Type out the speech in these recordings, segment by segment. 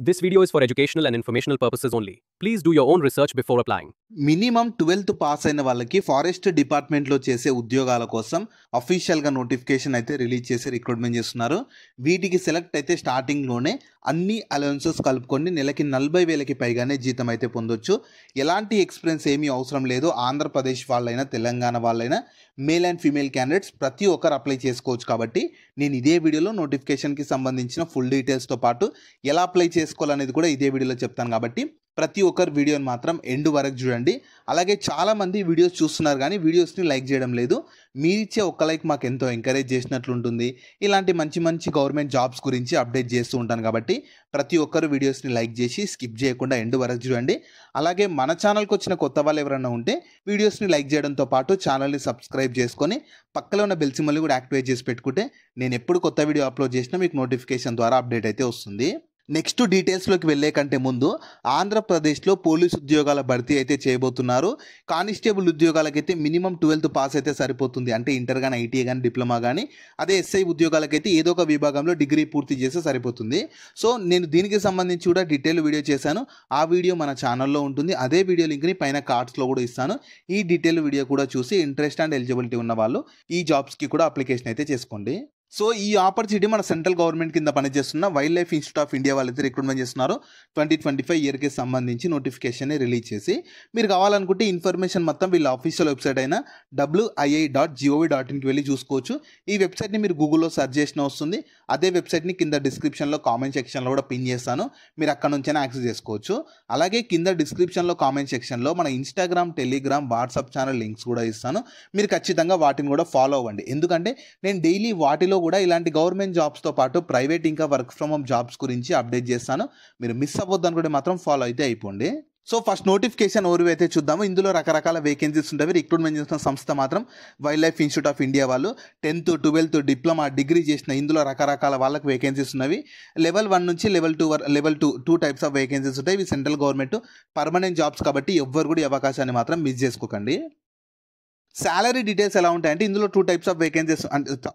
This video is for educational and informational purposes only. Please do your own research before applying. Minimum 12th pass అయిన వాళ్ళకి forest డిపార్ట్మెంట్లో చేసే ఉద్యోగాల కోసం అఫీషియల్గా నోటిఫికేషన్ అయితే రిలీజ్ చేసి రిక్రూట్మెంట్ చేస్తున్నారు. వీటికి సెలెక్ట్ అయితే స్టార్టింగ్లోనే అన్ని అలవెన్సెస్ కలుపుకొని నెలకి 40,000కి పైగానే జీతం అయితే పొందొచ్చు. ఎలాంటి ఎక్స్పీరియన్స్ ఏమీ అవసరం లేదు. ఆంధ్రప్రదేశ్ వాళ్ళైనా తెలంగాణ వాళ్ళైనా మేల్ అండ్ ఫీమేల్ క్యాండిడేట్స్ ప్రతి ఒక్కరు అప్లై చేసుకోవచ్చు. కాబట్టి నేను ఇదే వీడియోలో నోటిఫికేషన్కి సంబంధించిన ఫుల్ డీటెయిల్స్తో పాటు ఎలా అప్లై చేసుకోవాలనేది కూడా ఇదే వీడియోలో చెప్తాను. కాబట్టి ప్రతి ఒక్కరు వీడియోని మాత్రం ఎండ్ వరకు చూడండి. అలాగే చాలామంది వీడియోస్ చూస్తున్నారు కానీ వీడియోస్ని లైక్ చేయడం లేదు. మీరిచ్చే ఒక్క లైక్ మాకు ఎంతో ఎంకరేజ్ చేసినట్లు ఉంటుంది. ఇలాంటి మంచి మంచి గవర్నమెంట్ జాబ్స్ గురించి అప్డేట్ చేస్తూ ఉంటాను. కాబట్టి ప్రతి ఒక్కరు వీడియోస్ని లైక్ చేసి స్కిప్ చేయకుండా ఎండ్ వరకు చూడండి. అలాగే మన ఛానల్కి వచ్చిన కొత్త వాళ్ళు ఎవరైనా ఉంటే వీడియోస్ని లైక్ చేయడంతో పాటు ఛానల్ని సబ్స్క్రైబ్ చేసుకొని పక్కలో ఉన్న బెల్ సింబల్ని కూడా యాక్టివేట్ చేసి పెట్టుకుంటే నేను ఎప్పుడు కొత్త వీడియో అప్లోడ్ చేసినా మీకు నోటిఫికేషన్ ద్వారా అప్డేట్ అయితే వస్తుంది. నెక్స్ట్ డీటెయిల్స్లోకి వెళ్ళే కంటే ముందు ఆంధ్రప్రదేశ్లో పోలీస్ ఉద్యోగాల భర్తీ అయితే చేయబోతున్నారు. కానిస్టేబుల్ ఉద్యోగాలకైతే మినిమం 12th పాస్ అయితే సరిపోతుంది. అంటే ఇంటర్ కానీ ఐటీఐ కానీ డిప్లొమా కానీ. అదే ఎస్ఐ ఉద్యోగాలకైతే ఏదో ఒక విభాగంలో డిగ్రీ పూర్తి చేస్తే సరిపోతుంది. సో నేను దీనికి సంబంధించి కూడా డీటెయిల్ వీడియో చేశాను. ఆ వీడియో మన ఛానల్లో ఉంటుంది. అదే వీడియో లింక్ని పైన కార్డ్స్లో కూడా ఇస్తాను. ఈ డీటెయిల్ వీడియో కూడా చూసి ఇంట్రెస్ట్ అండ్ ఎలిజిబిలిటీ ఉన్న వాళ్ళు ఈ జాబ్స్కి కూడా అప్లికేషన్ అయితే చేసుకోండి. సో ఈ ఆపర్చునిటీ మన సెంట్రల్ గవర్నమెంట్ కింద పనిచేస్తున్న wild life institute of India వాళ్ళైతే రిక్రూట్మెంట్ చేస్తున్నారు. 2025 ఇయర్కి సంబంధించి నోటిఫికేషన్ రిలీజ్ చేసి మీరు కావాలనుకుంటే ఇన్ఫర్మేషన్ మొత్తం వీళ్ళ ఆఫీషియల్ వెబ్సైట్ అయిన wii.gov.inకి వెళ్ళి చూసుకోవచ్చు. ఈ వెబ్సైట్ని మీరు గూగుల్లో సెర్చ్ చేసిన వస్తుంది. అదే వెబ్సైట్ని కింద డిస్క్రిప్షన్లో కామెంట్ సెక్షన్లో కూడా పిన్ చేస్తాను. మీరు అక్కడ నుంచైనా యాక్సెస్ చేసుకోవచ్చు. అలాగే కింద డిస్క్రిప్షన్లో కామెంట్ సెక్షన్లో మన Instagram, Telegram, WhatsApp channel links కూడా ఇస్తాను. మీరు ఖచ్చితంగా వాటిని కూడా ఫాలో అవ్వండి. ఎందుకంటే నేను డైలీ వాటిలో కూడా ఇలాంటి గవర్నమెంట్ జాబ్స్తో పాటు ప్రైవేట్ ఇంకా వర్క్ ఫ్రమ్ హోమ్ జాబ్స్ గురించి అప్డేట్ చేస్తాను. మీరు మిస్ అవ్వద్దు అనుకుంటే మాత్రం ఫాలో అయితే అయిపోండి. సో ఫస్ట్ నోటిఫికేషన్ ఓవర్వ్యూ అయితే చూద్దాము. ఇందులో రకరకాల వేకెన్సీస్ ఉంటాయి. రిక్రూట్మెంట్ చేస్తున్న సంస్థ మాత్రం wild life institute of India వాళ్ళు. 10th, 12th, డిప్లొమా, డిగ్రీ చేసిన ఇందులో రకరకాల వాళ్ళకి వేకెన్సీస్ ఉన్నవి. లెవెల్ 1 నుంచి లెవెల్ 2 టైప్స్ ఆఫ్ వేకెన్సీస్ ఉంటాయి. ఇవి సెంట్రల్ గవర్నమెంట్ పర్మనెంట్ జాబ్స్ కాబట్టి ఎవ్వరు కూడా ఈ అవకాశాన్ని మాత్రం మిస్ చేసుకోకండి. శాలరీ డీటెయిల్స్ ఎలా ఉంటాయంటే ఇందులో 2 టైప్స్ ఆఫ్ వేకెన్సీస్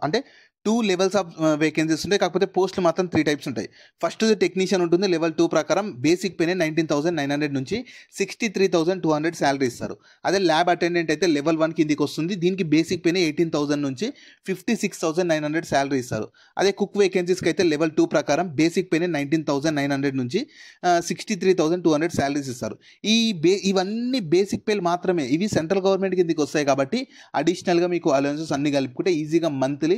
అంటే 2 లెవెల్స్ ఆఫ్ వేకెన్సీస్ ఉంటాయి. కాకపోతే పోస్టులు మాత్రం 3 టైప్స్ ఉంటాయి. ఫస్ట్ టెక్నీషియన్ ఉంటుంది. లెవెల్ 2 ప్రకారం బేసిక్ పేనే 19,900 నుంచి 63,200 శాలరీ ఇస్తారు. అదే ల్యాబ్ అటెండెంట్ అయితే లెవెల్ 1 కిందికి వస్తుంది. దీనికి బేసిక్ పేనే 18,000 నుంచి 56,900 శాలరీ ఇస్తారు. అదే కుక్ వేకెన్సీస్కి అయితే లెవెల్ 2 ప్రకారం బేసిక్ పేనే 19,900 నుంచి 63,200 శాలరీస్ ఇస్తారు. ఇవన్నీ బేసిక్ పేలు మాత్రమే. ఇవి సెంట్రల్ గవర్నమెంట్ కిందికి వస్తాయి కాబట్టి అడిషనల్గా మీకు అలవెన్సెస్ అన్ని కలుపుకుంటే ఈజీగా మంత్లీ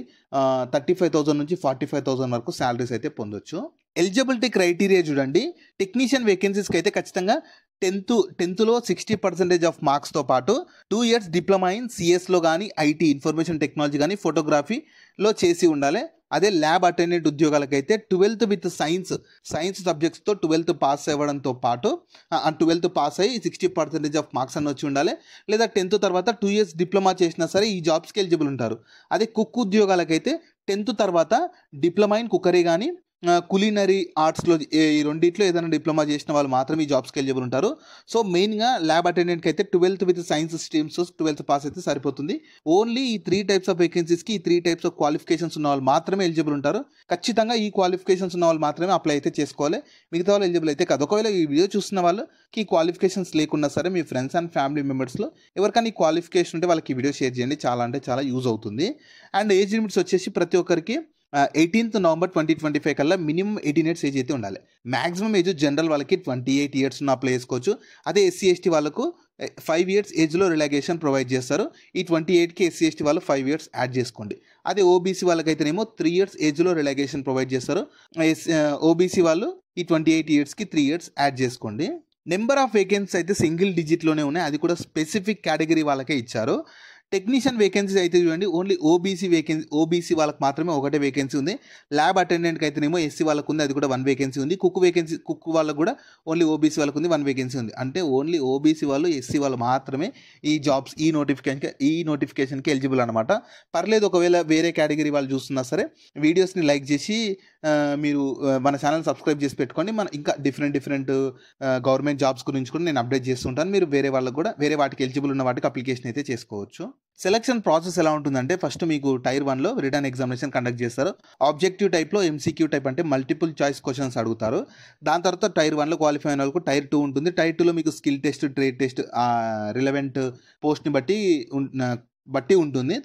35,000 నుంచి 45,000 వరకు శాలరీస్ అయితే పొందొచ్చు. ఎలిజిబిలిటీ క్రైటీరియా చూడండి. టెక్నీషియన్ వేకెన్సీస్కి అయితే ఖచ్చితంగా 10th లో 60% ఆఫ్ మార్క్స్తో పాటు 2 years డిప్లొమా ఇన్ సిఎస్లో కానీ ఐటీ ఇన్ఫర్మేషన్ టెక్నాలజీ కానీ ఫోటోగ్రఫీలో చేసి ఉండాలి. అదే ల్యాబ్ అటెండెంట్ ఉద్యోగాలకైతే 12th విత్ సైన్స్ సబ్జెక్ట్స్తో 12th పాస్ అవ్వడంతో పాటు 12th పాస్ అయ్యి 60% ఆఫ్ మార్క్స్ అని వచ్చి ఉండాలి. లేదా 10th తర్వాత 2 years డిప్లొమా చేసినా సరే ఈ జాబ్స్కి ఎలిజిబుల్ ఉంటారు. అదే కుక్ ఉద్యోగాలకైతే 10th తర్వాత డిప్లొమా ఇన్ కుకరీ కానీ కులినరీ ఆర్ట్స్లో ఈ రెండిట్లో ఏదైనా డిప్లొమా చేసిన వాళ్ళు మాత్రం ఈ జాబ్స్కి ఎలిజిబుల్ ఉంటారు. సో మెయిన్గా ల్యాబ్ అటెండెంట్కి అయితే 12th with science streams 12th pass అయితే సరిపోతుంది. ఓన్లీ ఈ 3 టైప్స్ ఆఫ్ వేకెన్సీస్కి ఈ 3 టైప్స్ ఆఫ్ క్వాలిఫికేషన్స్ ఉన్న వాళ్ళు మాత్రమే ఎలిజిబుల్ ఉంటారు. ఖచ్చితంగా ఈ క్వాలిఫికేషన్స్ ఉన్న వాళ్ళు మాత్రమే అప్లై అయితే చేసుకోవాలి. మిగతా వాళ్ళు ఎలిజిబుల్ అయితే కాదు. ఒకవేళ ఈ వీడియో చూస్తున్న వాళ్ళకి ఈ క్వాలిఫికేషన్స్ లేకున్నా సరే మీ ఫ్రెండ్స్ అండ్ ఫ్యామిలీ మెంబర్స్లో ఎవరికైనా ఈ క్వాలిఫికేషన్ ఉంటే వాళ్ళకి ఈ వీడియో షేర్ చేయండి. చాలా అంటే చాలా యూజ్ అవుతుంది. అండ్ ఏజ్ లిమిట్స్ వచ్చేసి ప్రతి ఒక్కరికి 18th November 2025 కల్లా మినిమం 18 years ఏజ్ అయితే ఉండాలి. మ్యాక్సిమం ఏజ్ జనరల్ వాళ్ళకి 28 years ఉన్న అప్లై చేసుకోవచ్చు. అదే SC/ST వాళ్ళకు 5 years ఏజ్లో రిలాక్సేషన్ ప్రొవైడ్ చేస్తారు. ఈ 28కి SC/ST వాళ్ళు 5 years యాడ్ చేసుకోండి. అదే OBC వాళ్ళకైతేనేమో 3 years ఏజ్లో రిలాక్సేషన్ ప్రొవైడ్ చేస్తారు. OBC వాళ్ళు ఈ 28 yearsకి 3 years యాడ్ చేసుకోండి. నెంబర్ ఆఫ్ వేకెన్సీస్ అయితే సింగిల్ డిజిట్లోనే ఉన్నాయి. అది కూడా స్పెసిఫిక్ కేటగిరీ వాళ్ళకే ఇచ్చారు. టెక్నీషియన్ వేకెన్సీ అయితే చూడండి ఓన్లీ ఓబీసీ వాళ్ళకి మాత్రమే ఒకటే వేకెన్సీ ఉంది. ల్యాబ్ అటెండెంట్కి అయితేనేమో SC వాళ్ళకు ఉంది, అది కూడా 1 వేకెన్సీ ఉంది. కుక్ వాళ్ళకు కూడా ఓన్లీ OBC వాళ్ళకు ఉంది, 1 వేకెన్సీ ఉంది. అంటే ఓన్లీ OBC వాళ్ళు SC వాళ్ళు మాత్రమే ఈ జాబ్స్ ఈ నోటిఫికేషన్కి ఎలిజిబుల్ అనమాట. పర్లేదు ఒకవేళ వేరే కేటగిరీ వాళ్ళు చూస్తున్నా సరే వీడియోస్ని లైక్ చేసి మీరు మన ఛానల్ సబ్స్క్రైబ్ చేసి పెట్టుకోండి. మన ఇంకా డిఫరెంట్ గవర్నమెంట్ జాబ్స్ గురించి కూడా నేను అప్డేట్ చేస్తుంటాను. మీరు వేరే వాళ్ళకి కూడా వేరే వాటికి ఎలిజిబుల్ ఉన్న వాటికి అప్లికేషన్ అయితే చేసుకోవచ్చు. సెలక్షన్ ప్రాసెస్ ఎలా ఉంటుందంటే ఫస్ట్ మీకు టైర్ 1లో రిటర్న్ ఎగ్జామినేషన్ కండక్ట్ చేస్తారు. ఆబ్జెక్టివ్ టైప్లో MCQ టైప్ అంటే మల్టిపుల్ చాయిస్ క్వశ్చన్స్ అడుగుతారు. దాని తర్వాత టైర్ 1లో క్వాలిఫై అయిన వాళ్ళకు టైర్ 2 ఉంటుంది. టైర్ 2లో మీకు skill test, trade test, relevant పోస్ట్ని బట్టి ఉంటుంది.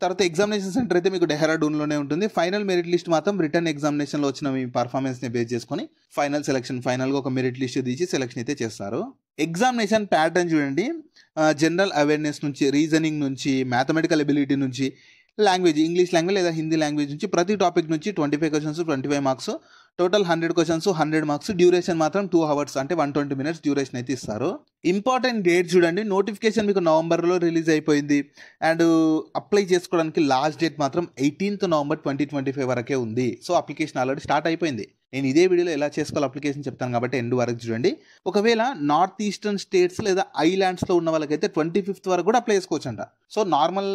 తర్వాత ఎగ్జామినేషన్ సెంటర్ అయితే మీకు డెహ్రాడూన్లోనే ఉంటుంది. ఫైనల్ మెరిట్ లిస్ట్ మాత్రం రిటర్న్ ఎగ్జామినేషన్లో వచ్చిన మీ పర్ఫార్మెన్స్ని బేస్ చేసుకొని ఫైనల్గా ఒక మెరిట్ లిస్ట్ తీసి సెలెక్షన్ అయితే చేస్తారు. ఎగ్జామినేషన్ ప్యాటర్న్ చూడండి. జనరల్ అవేర్నెస్ నుంచి, రీజనింగ్ నుంచి, మ్యాథమెటికల్ ఎబిలిటీ నుంచి, లాంగ్వేజ్ ఇంగ్లీష్ లాంగ్వేజ్ లేదా హిందీ లాంగ్వేజ్ నుంచి ప్రతి టాపిక్ నుంచి 25 questions 25 marks, total 100 questions 100 marks. Duration మాత్రం 2 అవర్స్ అంటే 120 మినిట్స్ డ్యూరేషన్ అయితే ఇస్తారు. ఇంపార్టెంట్ డేట్ చూడండి. నోటిఫికేషన్ మీకు నవంబర్లో రిలీజ్ అయిపోయింది. అండ్ అప్లై చేసుకోవడానికి లాస్ట్ డేట్ మాత్రం 18th నవంబర్ 2025 వరకే ఉంది. సో అప్లికేషన్ ఆల్రెడీ స్టార్ట్ అయిపోయింది. నేను ఇదే వీడియోలో ఎలా చేసుకోవాలి అప్లికేషన్ చెప్తాను కాబట్టి ఎండ్ వరకు చూడండి. ఒకవేళ నార్త్ ఈస్టర్న్ స్టేట్స్ లేదా ఐలాండ్స్లో ఉన్న వాళ్ళకైతే 25th వరకు కూడా అప్లై చేసుకోవచ్చు అంట. సో నార్మల్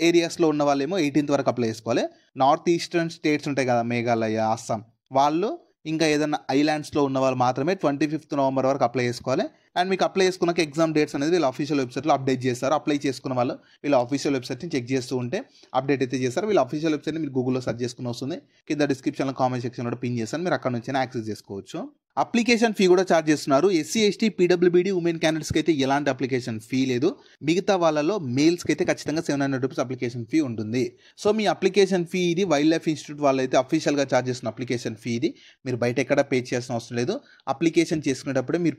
ఏరియాస్లో ఉన్న వాళ్ళేమో 18th వరకు అప్లై చేసుకోవాలి. నార్త్ ఈస్టర్న్ స్టేట్స్ ఉంటాయి కదా, మేఘాలయ, అస్సాం, వాళ్ళు ఇంకా ఏదైనా ఐలాండ్స్లో ఉన్న వాళ్ళు మాత్రమే 25th నవంబర్ వరకు అప్లై చేసుకోవాలి. అండ్ మీకు అప్లై చేసుకున్నాక ఎగ్జామ్ డేట్స్ అనేది వీళ్ళ ఆఫీషియల్ వెబ్సైట్లో అప్డేట్ చేస్తారు. అప్లై చేసుకున్న వాళ్ళు వీళ్ళ ఆఫీషియల్ వెబ్సైట్ని చెక్ చేస్తూ ఉంటే అప్డేట్ అయితే చేస్తారు. వీళ్ళ ఆఫీషియల్ వెబ్సైట్ని మీరు గూగుల్లో సెర్చ్ చేసుకుని వస్తుంది. కింద డిస్క్రిప్షన్లో కామెంట్ సెక్షన్లో పిన్ చేస్తాను. మీరు అక్కడ నుంచి యాక్సెస్ చేసుకోవచ్చు. అప్లికేషన్ ఫీ కూడా ఛార్జ్ చేస్తున్నారు. SC, ST, PWBD ఉమెన్ క్యాండిడేట్స్కి అయితే ఎలాంటి అప్లికేషన్ ఫీ లేదు. మిగతా వాళ్ళలో మేల్స్కి అయితే ఖచ్చితంగా 700 రూపీస్ అప్లికేషన్ ఫీ ఉంటుంది. సో మీ అప్లికేషన్ ఫీ ఇది వైల్డ్ లైఫ్ ఇన్స్టిట్యూట్ వాళ్ళు అయితే అఫీషియల్గా ఛార్జ్ చేస్తున్న అప్లికేషన్ ఫీ ఇది. మీరు బయట ఎక్కడ పే చేయాల్సిన అవసరం లేదు. అప్లికేషన్ చేసుకునేటప్పుడే మీరు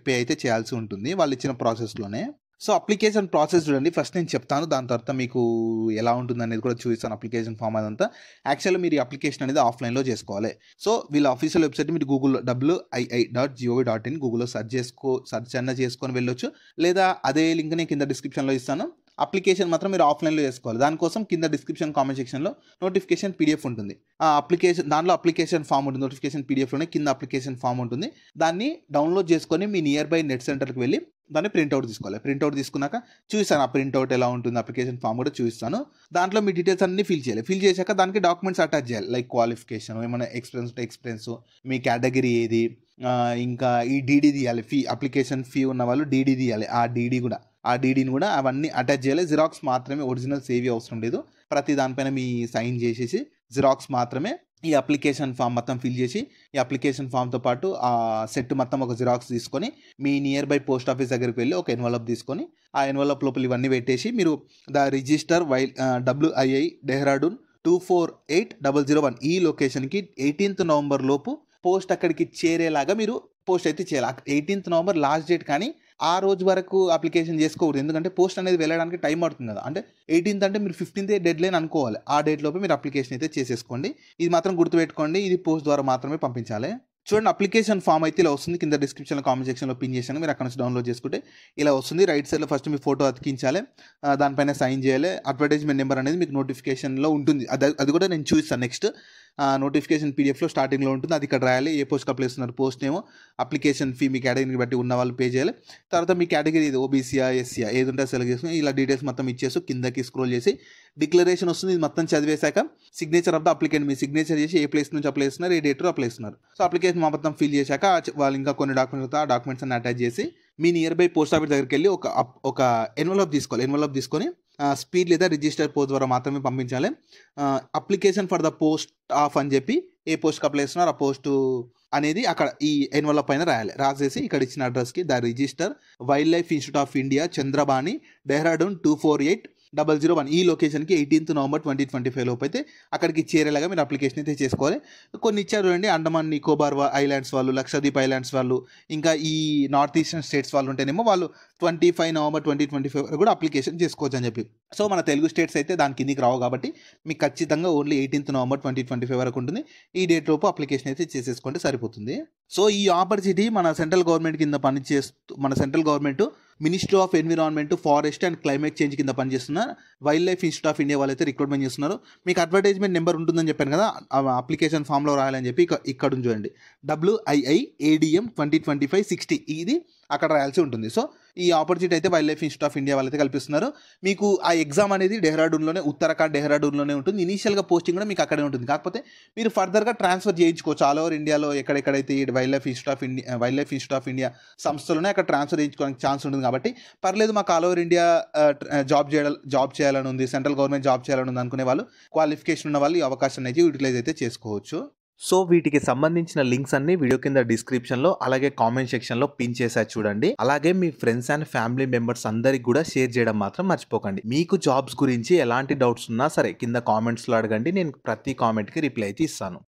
పే అయితే చేయాల్సి ఉంటుంది వాళ్ళు ఇచ్చిన ప్రాసెస్లోనే. సో అప్లికేషన్ ప్రాసెస్ చూడండి. ఫస్ట్ నేను చెప్తాను, దాని తర్వాత మీకు ఎలా ఉంటుంది అనేది కూడా చూపిస్తాను. అప్లికేషన్ ఫామ్ అదంతా యాక్చువల్గా మీరు అప్లికేషన్ అనేది ఆఫ్లైన్లో చేసుకోవాలి. సో వీళ్ళ ఆఫీషియల్ వెబ్సైట్ మీరు గూగుల్లో wii.gov.in గూగుల్లో సెర్చ్ అన్న చేసుకొని వెళ్ళొచ్చు. లేదా అదే లింక్ నేను కింద డిస్క్రిప్షన్లో ఇస్తాను. అప్లికేషన్ మాత్రం మీరు ఆఫ్లైన్లో చేసుకోవాలి. దానికోసం కింద డిస్క్రిప్షన్ కామెంట్ సెక్షన్లో నోటిఫికేషన్ PDF ఉంటుంది. ఆ అప్లికేషన్ దాంట్లో అప్లికేషన్ ఫామ్ ఉంటుంది. నోటిఫికేషన్ PDFలోనే కింద అప్లికేషన్ ఫామ్ ఉంటుంది. దాన్ని డౌన్లోడ్ చేసుకొని మీ నియర్ బై నెట్ సెంటర్కి వెళ్ళి దాన్ని ప్రింట్అవుట్ తీసుకోవాలి. ప్రింట్అవుట్ తీసుకున్నాక చూపిస్తాను ఆ ప్రింట్అవుట్ ఎలా ఉంటుంది, అప్లికేషన్ ఫామ్ కూడా చూపిస్తాను. దాంట్లో మీ డీటెయిల్స్ అన్ని ఫిల్ చేయాలి. ఫిల్ చేశాక దానికి డాక్యుమెంట్స్ అటాచ్ చేయాలి. లైక్ క్వాలిఫికేషన్, ఏమైనా ఎక్స్పీరియన్స్, మీ కేటగిరీ ఏది, ఇంకా ఈ DD తీయాలి. అప్లికేషన్ ఫీ ఉన్న వాళ్ళు DD తీయాలి. ఆ DDని కూడా అవన్నీ అటాచ్ చేయాలి. జిరాక్స్ మాత్రమే, ఒరిజినల్ సేవ్ అవసరం లేదు. ప్రతి దానిపైన మీ సైన్ చేసేసి జిరాక్స్ మాత్రమే ఈ అప్లికేషన్ ఫామ్ మొత్తం ఫిల్ చేసి, ఈ అప్లికేషన్ ఫామ్తో పాటు ఆ సెట్ మొత్తం ఒక జిరాక్స్ తీసుకొని మీ నియర్ బై పోస్ట్ ఆఫీస్ దగ్గరికి వెళ్ళి ఒక ఎన్వలప్ తీసుకొని ఆ ఎన్వలప్ లోపల ఇవన్నీ పెట్టేసి మీరు ద రిజిస్టర్ WII డెహ్రాడూన్ 248001 ఈ లొకేషన్కి 18th నవంబర్ లోపు పోస్ట్ అక్కడికి చేరేలాగా మీరు పోస్ట్ అయితే చేయాలి. 18th నవంబర్ లాస్ట్ డేట్, కానీ ఆ రోజు వరకు అప్లికేషన్ చేసుకోకూడదు. ఎందుకంటే పోస్ట్ అనేది వెళ్ళడానికి టైం పడుతుంది కదా. అంటే 18th అంటే మీరు 15th డెడ్ లైన్ అనుకోవాలి. ఆ డేట్ లోపే మీరు అప్లికేషన్ అయితే చేసేసుకోండి. ఇది మాత్రం గుర్తుపెట్టుకోండి, ఇది పోస్ట్ ద్వారా మాత్రమే పంపించాలి. చూడండి అప్లికేషన్ ఫామ్ అయితే ఇలా వస్తుంది. కింద డిస్క్రిప్షన్లో కామెంట్ సెక్షన్లో పిన్ చేశాను. మీరు అక్కడ నుంచి డౌన్లోడ్ చేసుకుంటే ఇలా వస్తుంది. రైట్ సైడ్లో ఫస్ట్ మీ ఫోటో అతికించాలి, దానిపైన సైన్ చేయాలి. అడ్వర్టైజ్మెంట్ నెంబర్ అనేది మీకు నోటిఫికేషన్లో ఉంటుంది. అది కూడా నేను చూపిస్తాను నెక్స్ట్. నోటిఫికేషన్ PDFలో స్టార్టింగ్లో ఉంటుంది. అది ఇక్కడ రాయాలి. ఏ పోస్ట్కి అప్లై చేస్తున్నారు, పోస్ట్ నేమో, అప్లికేషన్ ఫీ మీ కేటగిరీని బట్టి ఉన్న వాళ్ళు పే చేయాలి. తర్వాత మీ కేటగిరీ ఇది OBCయా SCయా ఏది ఉంటే సెలెక్ట్ చేసుకుని ఇలా డీటెయిల్స్ మొత్తం ఇచ్చేసి కిందకి స్క్రోల్ చేసి డిక్లరేషన్ వస్తుంది. ఇది మొత్తం చదివేశాక సిగ్నేచర్ ఆఫ్ ద అప్లికెంట్, మీ సిగ్నేచర్ చేసి ఏ ప్లేస్ నుంచి అప్లై చేస్తున్నారు, ఏ డేట్లో అప్లై చేస్తున్నారు. సో అప్లికేషన్ మొత్తం ఫిల్ చేశాక వాళ్ళు ఇంకా కొన్ని డాక్యుమెంట్స్ ఆ డాక్యుమెంట్స్ అన్ని అటాచ్ చేసి మీ నియర్ బై పోస్ట్ ఆఫీస్ దగ్గరికి వెళ్ళి ఒక ఎన్వలప్ తీసుకోవాలి. ఎన్వలప్ తీసుకొని స్పీడ్ లేదా రిజిస్టర్ పోస్ట్ ద్వారా మాత్రమే పంపించాలి. Application for the post of అని చెప్పి ఏ పోస్ట్కి అప్లై చేస్తున్నారు ఆ పోస్టు అనేది అక్కడ ఈ ఎన్వలప్ పైన రాసేసి ఇక్కడ ఇచ్చిన అడ్రస్కి the registrar wildlife institute of India Chandrabani Dehradun 248001 ఈ లొకేషన్కి 18th నవంబర్ 2025 లోపు అయితే అక్కడికి చేరేలాగా మీరు అప్లికేషన్ అయితే చేసుకోవాలి. కొన్ని ఇచ్చారు అండి, అండమాన్ నికోబార్ ఐలాండ్స్ వాళ్ళు, లక్షద్వీప్ ఐలాండ్స్ వాళ్ళు, ఇంకా ఈ నార్త్ ఈస్టర్న్ స్టేట్స్ వాళ్ళు ఉంటేనేమో వాళ్ళు 25 నవంబర్ 2025 వరకు కూడా అప్లికేషన్ చేసుకోవచ్చు అని చెప్పి. సో మన తెలుగు స్టేట్స్ అయితే దాని కిందికి రావు కాబట్టి మీకు ఖచ్చితంగా ఓన్లీ 18th నవంబర్ 2025 వరకు ఉంటుంది. ఈ డేట్ లోపు అప్లికేషన్ అయితే చేసేసుకుంటే సరిపోతుంది. సో ఈ ఆపర్చునిటీ మన సెంట్రల్ గవర్నమెంట్ కింద మన central government ministry of environment, forest and climate change కింద పనిచేస్తున్న wild life institute of India వాళ్ళైతే రిక్రూట్మెంట్ చేస్తున్నారు. మీకు అడ్వర్టైజ్మెంట్ నెంబర్ ఉంటుందని చెప్పాను కదా, అప్లికేషన్ ఫామ్లో రాయాలని చెప్పి ఇక్కడ చూడండి WIIADM 2025-60 ఇది అక్కడ రాయాల్సి ఉంటుంది. సో ఈ ఆపర్చునిటీ అయితే wild life institute of India వాళ్ళైతే కల్పిస్తున్నారు. మీకు ఆ ఎగ్జామ్ అనేది డెహ్రాడూన్లోనే, ఉత్తరాఖండ్ డెహ్రాడూన్లోనే ఉంటుంది. ఇనీషియల్గా పోస్టింగ్ కూడా మీకు అక్కడే ఉంటుంది. కాకపోతే మీరు ఫర్దర్గా ట్రాన్స్ఫర్ చేయించుకోవచ్చు. ఆల్ ఓవర్ ఇండియాలో ఎక్కడెక్కడైతే ఈ wildlife institute of India సంస్థలోనే అక్కడ ట్రాన్స్ఫర్ చేయించుకోవడానికి ఛాన్స్ ఉంటుంది. కాబట్టి పర్లేదు, మాకు ఆల్ ఓవర్ ఇండియా జాబ్ చేయాలని ఉంది, సెంట్రల్ గవర్నమెంట్ జాబ్ చేయాలని ఉంది అనుకునే వాళ్ళు, క్వాలిఫికేషన్ ఉన్న వాళ్ళు ఈ అవకాశాన్ని అయితే యూటిలైజ్ అయితే చేసుకోవచ్చు. సో వీటికి సంబంధించిన లింక్స్ అన్ని వీడియో కింద డిస్క్రిప్షన్లో అలాగే కామెంట్ సెక్షన్లో పిన్ చేశారు చూడండి. అలాగే మీ ఫ్రెండ్స్ అండ్ ఫ్యామిలీ మెంబర్స్ అందరికి కూడా షేర్ చేయడం మాత్రం మర్చిపోకండి. మీకు జాబ్స్ గురించి ఎలాంటి డౌట్స్ ఉన్నా సరే కింద కామెంట్స్లో అడగండి, నేను ప్రతి కామెంట్కి రిప్లై అయితే ఇస్తాను.